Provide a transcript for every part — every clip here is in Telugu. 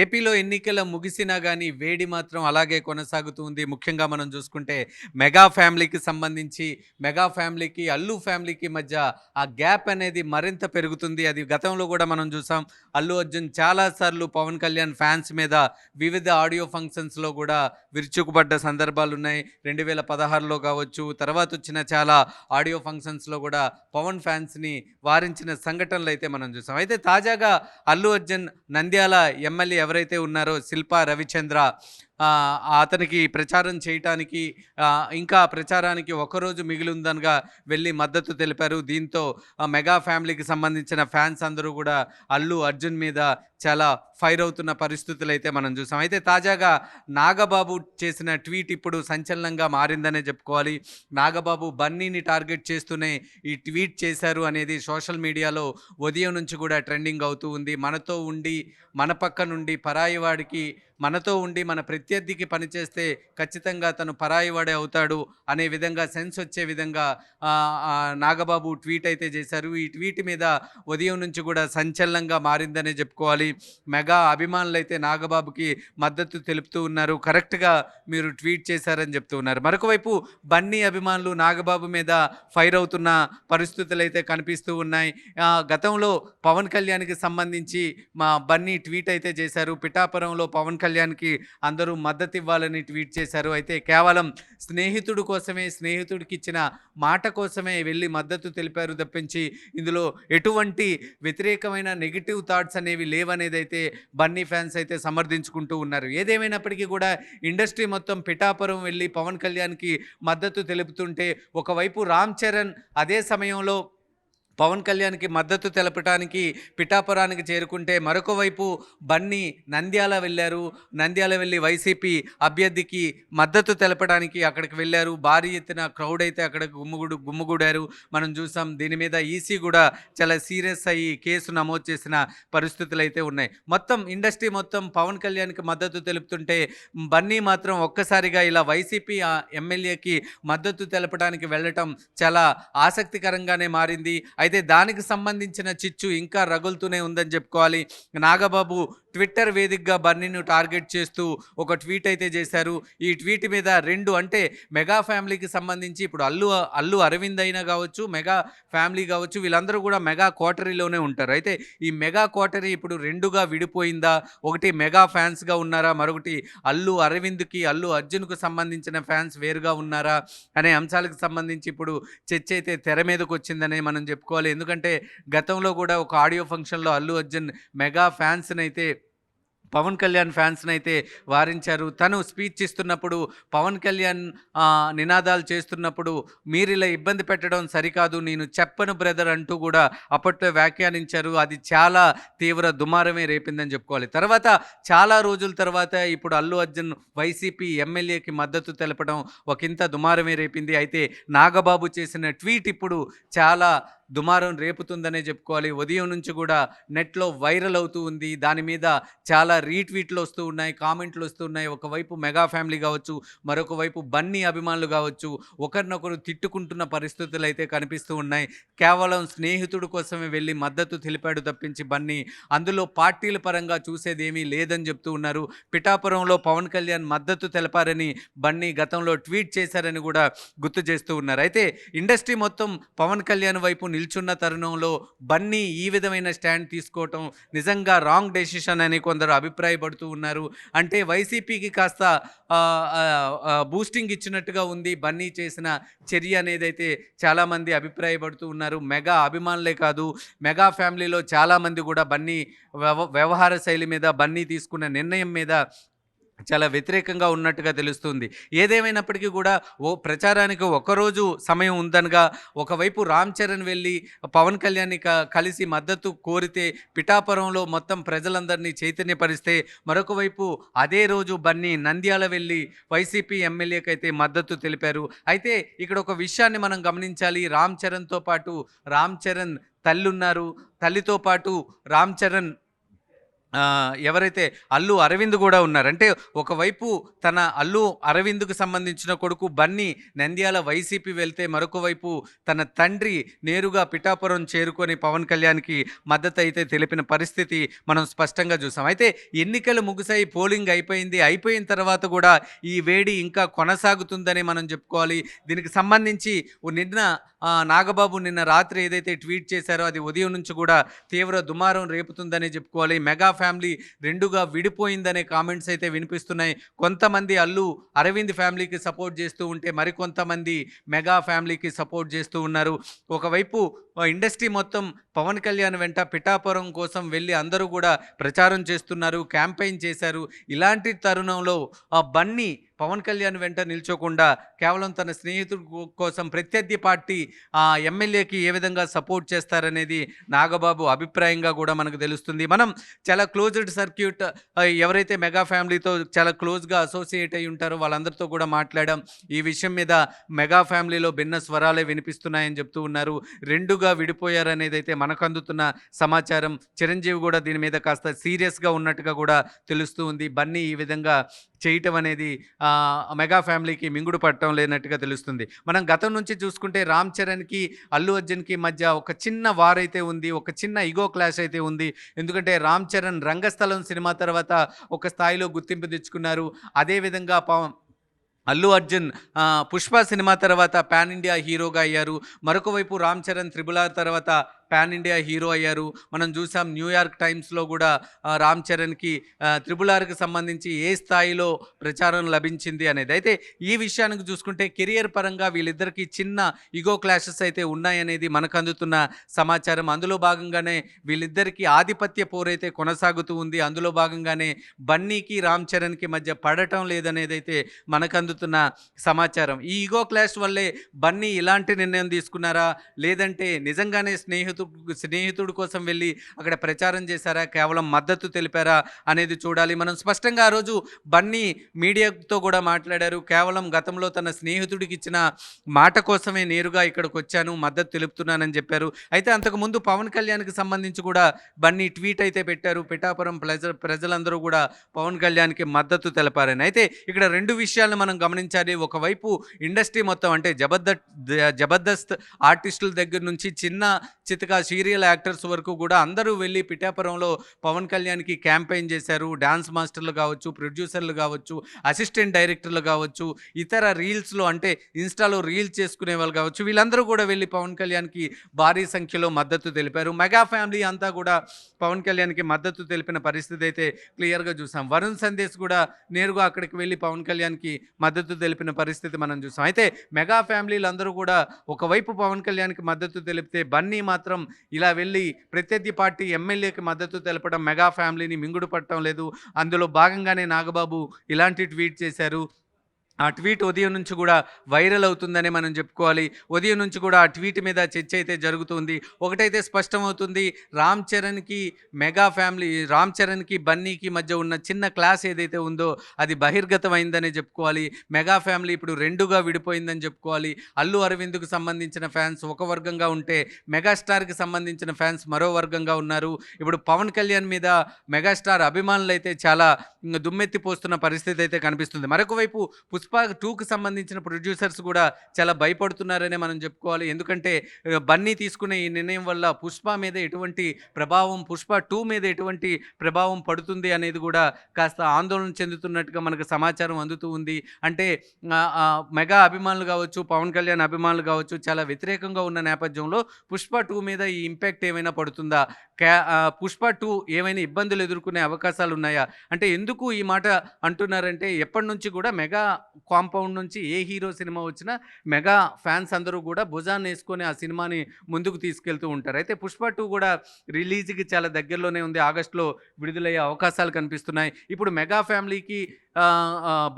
ఏపీలో ఎన్నికల ముగిసినా గానీ వేడి మాత్రం అలాగే కొనసాగుతూ ఉంది. ముఖ్యంగా మనం చూసుకుంటే మెగా ఫ్యామిలీకి సంబంధించి మెగా ఫ్యామిలీకి, అల్లు ఫ్యామిలీకి మధ్య ఆ గ్యాప్ అనేది మరింత పెరుగుతుంది. అది గతంలో గూడా మనం చూసాం. అల్లు అర్జున్ చాలా సార్లు పవన్ కళ్యాణ్ ఫ్యాన్స్ మీద వివిధ ఆడియో ఫంక్షన్స్‌లో గూడా విరుచుకుపడ్డ సందర్భాలున్నాయి. 2016లో కావచ్చు, తర్వాతొచ్చిన చాలా ఆడియో ఫంక్షన్స్‌లో గూడా పవన్ ఫ్యాన్స్‌ని వారించిన సంఘటనలైతే మనం చూసాం. అయితే తాజాగా అల్లు అర్జున్ నంద్యాల ఎమ్మెల్యే ఎవరైతే ఉన్నారో శిల్పా రవిచంద్ర అతనికి ప్రచారం చేయటానికి ఇంకా ప్రచారానికి ఒకరోజు మిగిలుందనగా వెళ్ళి మద్దతు తెలిపారు. దీంతో మెగా ఫ్యామిలీకి సంబంధించిన ఫ్యాన్స్ అందరూ కూడా అల్లు అర్జున్ మీద చాలా ఫైర్ అవుతున్న పరిస్థితులైతే మనం చూసాం. అయితే తాజాగా నాగబాబు చేసిన ట్వీట్ ఇప్పుడు సంచలనంగా మారిందనే చెప్పుకోవాలి. నాగబాబు బన్నీని టార్గెట్ చేస్తూనే ఈ ట్వీట్ చేశారు అనేది సోషల్ మీడియాలో ఉదయం నుంచి కూడా ట్రెండింగ్ అవుతూ ఉంది. మనతో ఉండి మన పక్క నుండి పరాయి వాడికి మనతో ఉండి మన ప్రత్యర్థికి పనిచేస్తే ఖచ్చితంగా తను పరాయివాడే అవుతాడు అనే విధంగా సెన్స్ వచ్చే విధంగా నాగబాబు ట్వీట్ అయితే చేశారు. ఈ ట్వీట్ మీద ఉదయం నుంచి కూడా సంచలనంగా మారిందనే చెప్పుకోవాలి. మెగా అభిమానులు అయితే నాగబాబుకి మద్దతు తెలుపుతూ ఉన్నారు. కరెక్ట్గా మీరు ట్వీట్ చేశారని చెప్తూ ఉన్నారు. మరొక వైపు బన్నీ అభిమానులు నాగబాబు మీద ఫైర్ అవుతున్న పరిస్థితులు అయితే కనిపిస్తూ ఉన్నాయి. గతంలో పవన్ కళ్యాణ్కి సంబంధించి మా బన్నీ ట్వీట్ అయితే చేశారు. పిఠాపురంలో పవన్ కళ్యాణ్కి అందరూ మద్దతు ఇవ్వాలని ట్వీట్ చేశారు. అయితే కేవలం స్నేహితుడు కోసమే, స్నేహితుడికి ఇచ్చిన మాట కోసమే వెళ్ళి మద్దతు తెలిపారు తప్పించి ఇందులో ఎటువంటి వ్యతిరేకమైన నెగిటివ్ థాట్స్ అనేవి లేవనేది అయితే బన్నీ ఫ్యాన్స్ అయితే సమర్థించుకుంటూ ఉన్నారు. ఏదేమైనప్పటికీ కూడా ఇండస్ట్రీ మొత్తం పిఠాపురం వెళ్ళి పవన్ కళ్యాణ్కి మద్దతు తెలుపుతుంటే ఒకవైపు రామ్ చరణ్ అదే సమయంలో పవన్ కళ్యాణ్కి మద్దతు తెలపడానికి పిఠాపురానికి చేరుకుంటే మరొక వైపు బన్నీ నంద్యాల వెళ్ళారు. నంద్యాల వెళ్ళి వైసీపీ అభ్యర్థికి మద్దతు తెలపడానికి అక్కడికి వెళ్ళారు. భారీ ఎత్తున క్రౌడ్ అయితే అక్కడ గుమ్ముగూడారు మనం చూసాం. దీని మీద ఈసీ కూడా చాలా సీరియస్ అయ్యి కేసు నమోదు చేసిన పరిస్థితులు అయితే ఉన్నాయి. మొత్తం ఇండస్ట్రీ మొత్తం పవన్ కళ్యాణ్కి మద్దతు తెలుపుతుంటే బన్నీ మాత్రం ఒక్కసారిగా ఇలా వైసీపీ ఎమ్మెల్యేకి మద్దతు తెలపడానికి వెళ్ళటం చాలా ఆసక్తికరంగానే మారింది. అయితే దానికి సంబంధించిన చిచ్చు ఇంకా రగులుతూనే ఉందని చెప్పుకోవాలి. నాగబాబు ట్విట్టర్ వేదికగా బన్నీని టార్గెట్ చేస్తూ ఒక ట్వీట్ అయితే చేశారు. ఈ ట్వీట్ మీద అంటే మెగా ఫ్యామిలీకి సంబంధించి ఇప్పుడు అల్లు అరవింద్ అయినా కావచ్చు, మెగా ఫ్యామిలీ కావచ్చు, వీళ్ళందరూ కూడా మెగా కోటరీలోనే ఉంటారు. అయితే ఈ మెగా కోటరీ ఇప్పుడు రెండుగా విడిపోయిందా? ఒకటి మెగా ఫ్యాన్స్గా ఉన్నారా? మరొకటి అల్లు అరవింద్కి, అల్లు అర్జున్కు సంబంధించిన ఫ్యాన్స్ వేరుగా ఉన్నారా అనే అంశాలకు సంబంధించి ఇప్పుడు చర్చ అయితే తెర మీదకు వచ్చిందనే మనం చెప్పుకోవాలి. ఎందుకంటే గతంలో కూడా ఒక ఆడియో ఫంక్షన్లో అల్లు అర్జున్ మెగా ఫ్యాన్స్ని అయితే పవన్ కళ్యాణ్ ఫ్యాన్స్ని అయితే వారించారు. తను స్పీచ్ ఇస్తున్నప్పుడు పవన్ కళ్యాణ్ నినాదాలు చేస్తున్నప్పుడు మీరు ఇలా ఇబ్బంది పెట్టడం సరికాదు, నేను చెప్పను బ్రదర్ అంటూ కూడా అప్పట్లో వ్యాఖ్యానించారు. అది చాలా తీవ్ర దుమారమే రేపిందని చెప్పుకోవాలి. తర్వాత చాలా రోజుల తర్వాత ఇప్పుడు అల్లు అర్జున్ వైసీపీ ఎమ్మెల్యేకి మద్దతు తెలపడం ఒకంత దుమారమే రేపింది. అయితే నాగబాబు చేసిన ట్వీట్ ఇప్పుడు చాలా దుమారం రేపుతుందనే చెప్పుకోవాలి. ఉదయం నుంచి కూడా నెట్లో వైరల్ అవుతూ ఉంది. దాని మీద చాలా రీట్వీట్లు వస్తూ ఉన్నాయి, కామెంట్లు వస్తూ ఉన్నాయి. ఒకవైపు మెగా ఫ్యామిలీ కావచ్చు, మరొక వైపు బన్నీ అభిమానులు కావచ్చు, ఒకరినొకరు తిట్టుకుంటున్న పరిస్థితులు అయితే కనిపిస్తూ ఉన్నాయి. కేవలం స్నేహితుడి కోసమే వెళ్ళి మద్దతు తెలిపాడు తప్పించి బన్నీ అందులో పార్టీల పరంగా చూసేదేమీ లేదని చెప్తూ ఉన్నారు. పిఠాపురంలో పవన్ కళ్యాణ్ మద్దతు తెలపారని బన్నీ గతంలో ట్వీట్ చేశారని కూడా గుర్తు చేస్తూ ఉన్నారు. అయితే ఇండస్ట్రీ మొత్తం పవన్ కళ్యాణ్ వైపు నిల్చున్న తరుణంలో బన్నీ ఈ విధమైన స్టాండ్ తీసుకోవటం నిజంగా రాంగ్ డెసిషన్ అని కొందరు అభిప్రాయపడుతూ ఉన్నారు. అంటే వైసీపీకి కాస్త బూస్టింగ్ ఇచ్చినట్టుగా ఉంది బన్నీ చేసిన చర్య అనేదైతే చాలామంది అభిప్రాయపడుతూ ఉన్నారు. మెగా అభిమానులే కాదు, మెగా ఫ్యామిలీలో చాలామంది కూడా బన్నీ వ్యవహార శైలి మీద, బన్నీ తీసుకున్న నిర్ణయం మీద చాలా వ్యతిరేకంగా ఉన్నట్టుగా తెలుస్తుంది. ఏదేమైనప్పటికీ కూడా ప్రచారానికి ఒకరోజు సమయం ఉందనగా ఒకవైపు రామ్ చరణ్ వెళ్ళి పవన్ కళ్యాణ్ని కలిసి మద్దతు కోరితే పిఠాపురంలో మొత్తం ప్రజలందరినీ చైతన్యపరిస్తే, మరొక వైపు అదే రోజు బన్నీ నంద్యాల వెళ్ళి వైసీపీ ఎమ్మెల్యేకి అయితే మద్దతు తెలిపారు. అయితే ఇక్కడ ఒక విషయాన్ని మనం గమనించాలి. రామ్ చరణ్తో పాటు రామ్ చరణ్ తల్లి ఉన్నారు. తల్లితో పాటు రామ్ చరణ్ ఎవరైతే అల్లు అరవింద్ గూడా ఉన్నారు. అంటే ఒకవైపు తన అల్లు అరవింద్‌కు సంబంధించిన కొడుకు బన్నీ నంద్యాల వైసీపీ వెళ్తే, మరొక వైపు తన తండ్రి నేరుగా పిఠాపురం చేరుకొని పవన్ కళ్యాణ్‌కి మద్దతయితే తెలిపిన పరిస్థితి మనం స్పష్టంగా చూసాం. అయితే ఎన్నికలు ముగిసాయి, పోలింగ్ అయిపోయింది. అయిపోయిన తర్వాత గూడా ఈ వేడి ఇంకా కొనసాగుతుందని మనం చెప్పుకోవాలి. దీనికి సంబంధించి నిన్న నాగబాబు నిన్న రాత్రి ఏదైతే ట్వీట్ చేశారో అది ఉదయం నుంచి కూడా తీవ్ర దుమారం రేపుతుందనే చెప్పుకోవాలి. మెగా ఫ్యామిలీ రెండుగా విడిపోయిందనే కామెంట్స్ అయితే వినిపిస్తున్నాయి. కొంతమంది అల్లు అరవింద్ ఫ్యామిలీకి సపోర్ట్ చేస్తూ ఉంటే, మరికొంతమంది మెగా ఫ్యామిలీకి సపోర్ట్ చేస్తూ ఉన్నారు. ఒకవైపు ఇండస్ట్రీ మొత్తం పవన్ కళ్యాణ్ వెంట పిఠాపురం కోసం వెళ్ళి అందరూ కూడా ప్రచారం చేస్తున్నారు, క్యాంపెయిన్ చేశారు. ఇలాంటి తరుణంలో బన్నీ పవన్ కళ్యాణ్ వెంట నిల్చోకుండా కేవలం తన స్నేహితుడి కోసం ప్రత్యర్థి పార్టీ ఎమ్మెల్యేకి ఏ విధంగా సపోర్ట్ చేస్తారనేది నాగబాబు అభిప్రాయంగా కూడా మనకు తెలుస్తుంది. మనం చాలా క్లోజ్డ్ సర్క్యూట్ ఎవరైతే మెగా ఫ్యామిలీతో చాలా క్లోజ్గా అసోసియేట్ అయి ఉంటారో వాళ్ళందరితో కూడా మాట్లాడాం. ఈ విషయం మీద మెగా ఫ్యామిలీలో భిన్న స్వరాలే వినిపిస్తున్నాయని చెప్తూ ఉన్నారు. రెండుగా విడిపోయారనేది అయితే మనకు అందుతున్న సమాచారం. చిరంజీవి కూడా దీని మీద కాస్త సీరియస్గా ఉన్నట్టుగా కూడా తెలుస్తూ ఉంది. బన్నీ ఈ విధంగా చేయటం అనేది మెగా ఫ్యామిలీకి మింగుడు పట్టడం లేనట్టుగా తెలుస్తుంది. మనం గతం నుంచి చూసుకుంటే రామ్ చరణ్కి అల్లు అర్జున్కి మధ్య ఒక చిన్న వార్ అయితే ఉంది, ఒక చిన్న ఇగో క్లాష్ అయితే ఉంది. ఎందుకంటే రామ్ చరణ్ రంగస్థలం సినిమా తర్వాత ఒక స్థాయిలో గుర్తింపు తెచ్చుకున్నారు. అదేవిధంగా అల్లు అర్జున్ పుష్ప సినిమా తర్వాత పాన్ ఇండియా హీరోగా అయ్యారు. మరొక వైపు రామ్ చరణ్ త్రిబుల్ ఆర్ తర్వాత పాన్ ఇండియా హీరో అయ్యారు. మనం చూసాం న్యూయార్క్ టైమ్స్లో కూడా రామ్ చరణ్కి త్రిబుల్ ఆర్కి సంబంధించి ఏ స్థాయిలో ప్రచారం లభించింది అనేది. అయితే ఈ విషయానికి చూసుకుంటే కెరియర్ పరంగా వీళ్ళిద్దరికీ చిన్న ఇగో క్లాషెస్ అయితే ఉన్నాయనేది మనకు అందుతున్న సమాచారం. అందులో భాగంగానే వీళ్ళిద్దరికీ ఆధిపత్య పోరైతే కొనసాగుతూ ఉంది. అందులో భాగంగానే బన్నీకి రామ్ చరణ్కి మధ్య పడటం లేదనేది అయితే మనకు అందుతున్న సమాచారం. ఈ ఇగో క్లాష్ వల్లే బన్నీ ఇలాంటి నిర్ణయం తీసుకున్నారా, లేదంటే నిజంగానే స్నేహితుడి కోసం వెళ్ళి అక్కడ ప్రచారం చేశారా, కేవలం మద్దతు తెలిపారా అనేది చూడాలి. మనం స్పష్టంగా ఆ రోజు బన్నీ మీడియాతో కూడా మాట్లాడారు. కేవలం గతంలో తన స్నేహితుడికి ఇచ్చిన మాట కోసమే నేరుగా ఇక్కడికి వచ్చాను, మద్దతు తెలుపుతున్నానని చెప్పారు. అయితే అంతకుముందు పవన్ కళ్యాణ్కి సంబంధించి కూడా బన్నీ ట్వీట్ అయితే పెట్టారు. పిఠాపురం ప్రజలందరూ కూడా పవన్ కళ్యాణ్కి మద్దతు తెలపారని. అయితే ఇక్కడ రెండు విషయాలను మనం గమనించాలి. ఒకవైపు ఇండస్ట్రీ మొత్తం అంటే జబర్దస్త్ ఆర్టిస్టుల దగ్గర నుంచి చిన్న చితక సీరియల్ యాక్టర్స్ వరకు కూడా అందరూ వెళ్ళి పిఠాపురంలో పవన్ కళ్యాణ్కి క్యాంపెయిన్ చేశారు. డాన్స్ మాస్టర్లు కావచ్చు, ప్రొడ్యూసర్లు కావచ్చు, అసిస్టెంట్ డైరెక్టర్లు కావచ్చు, ఇతర రీల్స్లో అంటే ఇన్స్టాలో రీల్స్ చేసుకునే వాళ్ళు కావచ్చు, వీళ్ళందరూ కూడా వెళ్ళి పవన్ కళ్యాణ్కి భారీ సంఖ్యలో మద్దతు తెలిపారు. మెగా ఫ్యామిలీ అంతా కూడా పవన్ కళ్యాణ్కి మద్దతు తెలిపిన పరిస్థితి అయితే క్లియర్గా చూసాం. వరుణ్ సందేశ్ కూడా నేరుగా అక్కడికి వెళ్ళి పవన్ కళ్యాణ్కి మద్దతు తెలిపిన పరిస్థితి మనం చూసాం. అయితే మెగా ఫ్యామిలీలు అందరూ కూడా ఒకవైపు పవన్ కళ్యాణ్కి మద్దతు తెలిపితే, బన్నీ మాత్రం ఇలా వెళ్ళి ప్రత్యర్థి పార్టీ ఎమ్మెల్యేకి మద్దతు తెలపడం మెగా ఫ్యామిలీని మింగుడు పట్టడం లేదు. అందులో భాగంగానే నాగబాబు ఇలాంటి ట్వీట్ చేశారు. ఆ ట్వీట్ ఉదయం నుంచి కూడా వైరల్ అవుతుందని మనం చెప్పుకోవాలి. ఉదయం నుంచి కూడా ఆ ట్వీట్ మీద చర్చ అయితే జరుగుతుంది. ఒకటైతే స్పష్టమవుతుంది, రామ్ చరణ్కి బన్నీకి మధ్య ఉన్న చిన్న క్లాస్ ఏదైతే ఉందో అది బహిర్గతమైందని చెప్పుకోవాలి. మెగా ఫ్యామిలీ ఇప్పుడు రెండుగా విడిపోయిందని చెప్పుకోవాలి. అల్లు అరవింద్కు సంబంధించిన ఫ్యాన్స్ ఒక వర్గంగా ఉంటే, మెగాస్టార్కి సంబంధించిన ఫ్యాన్స్ మరో వర్గంగా ఉన్నారు. ఇప్పుడు పవన్ కళ్యాణ్ మీద మెగాస్టార్ అభిమానులు అయితే చాలా దుమ్మెత్తిపోస్తున్న పరిస్థితి అయితే కనిపిస్తుంది. మరొక వైపు పుష్ప 2కి సంబంధించిన ప్రొడ్యూసర్స్ కూడా చాలా భయపడుతున్నారనే మనం చెప్పుకోవాలి. ఎందుకంటే బన్నీ తీసుకునే ఈ నిర్ణయం వల్ల పుష్ప మీద ఎటువంటి ప్రభావం, పుష్ప 2 మీద ఎటువంటి ప్రభావం పడుతుంది అనేది కూడా కాస్త ఆందోళన చెందుతున్నట్టుగా మనకు సమాచారం అందుతూ ఉంది. అంటే మెగా అభిమానులు కావచ్చు, పవన్ కళ్యాణ్ అభిమానులు కావచ్చు చాలా వ్యతిరేకంగా ఉన్న నేపథ్యంలో పుష్ప 2 మీద ఈ ఇంపాక్ట్ ఏమైనా పడుతుందా, పుష్ప 2 ఏమైనా ఇబ్బందులు ఎదుర్కొనే అవకాశాలు ఉన్నాయా? అంటే ఎందుకు ఈ మాట అంటున్నారంటే, ఎప్పటి నుంచి కూడా మెగా కాంపౌండ్ నుంచి ఏ హీరో సినిమా వచ్చినా మెగా ఫ్యాన్స్ అందరూ కూడా భుజాన్ని వేసుకొని ఆ సినిమాని ముందుకు తీసుకెళ్తూ ఉంటారు. అయితే పుష్ప 2 కూడా రిలీజ్కి చాలా దగ్గరలోనే ఉంది. ఆగస్టులో విడుదలయ్యే అవకాశాలు కనిపిస్తున్నాయి. ఇప్పుడు మెగా ఫ్యామిలీకి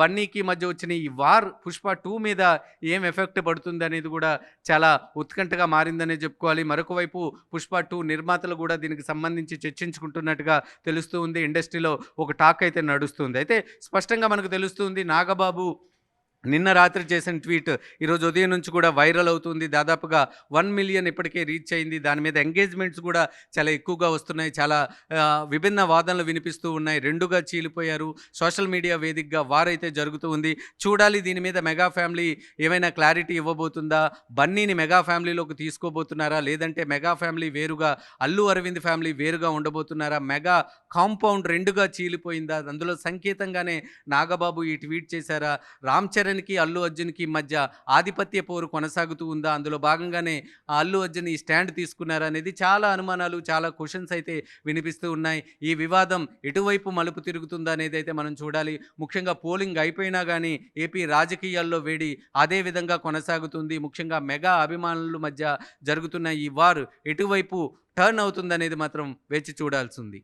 బన్నీకి మధ్య వచ్చిన ఈ వార్ పుష్ప 2 మీద ఏం ఎఫెక్ట్ పడుతుంది అనేది కూడా చాలా ఉత్కంఠగా మారిందనే చెప్పుకోవాలి. మరొక వైపు పుష్ప 2 నిర్మాతలు కూడా దీనికి సంబంధించి చర్చించుకుంటున్నట్టుగా తెలుస్తూ ఉంది. ఇండస్ట్రీలో ఒక టాక్ అయితే నడుస్తుంది. అయితే స్పష్టంగా మనకు తెలుస్తుంది, నాగబాబు నిన్న రాత్రి చేసిన ట్వీట్ ఈరోజు ఉదయం నుంచి కూడా వైరల్ అవుతుంది. దాదాపుగా 1,000,000 ఇప్పటికే రీచ్ అయింది. దాని మీద ఎంగేజ్‌మెంట్స్ కూడా చాలా ఎక్కువగా వస్తున్నాయి. చాలా విభిన్న వాదనలు వినిపిస్తూ ఉన్నాయి. 2గా చీలిపోయారు. సోషల్ మీడియా వేదికగా వారైతే జరుగుతూ ఉంది. చూడాలి దీని మీద మెగా ఫ్యామిలీ ఏమైనా క్లారిటీ ఇవ్వబోతుందా? బన్నీని మెగా ఫ్యామిలీలోకి తీసుకోబోతున్నారా? లేదంటే మెగా ఫ్యామిలీ వేరుగా, అల్లు అరవింద్ ఫ్యామిలీ వేరుగా ఉండబోతున్నారా? Mega compound 2గా చీలిపోయిందా? అందులో సంకేతంగానే నాగబాబు ఈ ట్వీట్ చేశారా? రామ్ చరణ్‌కి, అల్లు అర్జున్‌కి మధ్య ఆధిపత్య పోరు కొనసాగుతూ ఉందా? అందులో భాగంగానే అల్లు అర్జున్ ఈ స్టాండ్ తీసుకున్నారా? అనేది చాలా అనుమానాలు, చాలా క్వెషన్స్ అయితే వినిపిస్తూ ఉన్నాయి. ఈ వివాదం ఎటువైపు మలుపు తిరుగుతుందా అనేదైతే మనం చూడాలి. ముఖ్యంగా పోలింగ్ అయిపోయినా గానీ ఏపీ రాజకీయాల్లో వేడి అదే విధంగా కొనసాగుతుంది. ముఖ్యంగా మెగా అభిమానుల మధ్య జరుగుతున్న ఈ వార్ ఎటువైపు టర్న్ అవుతుందనేది మాత్రం వేచి చూడాల్సుంది.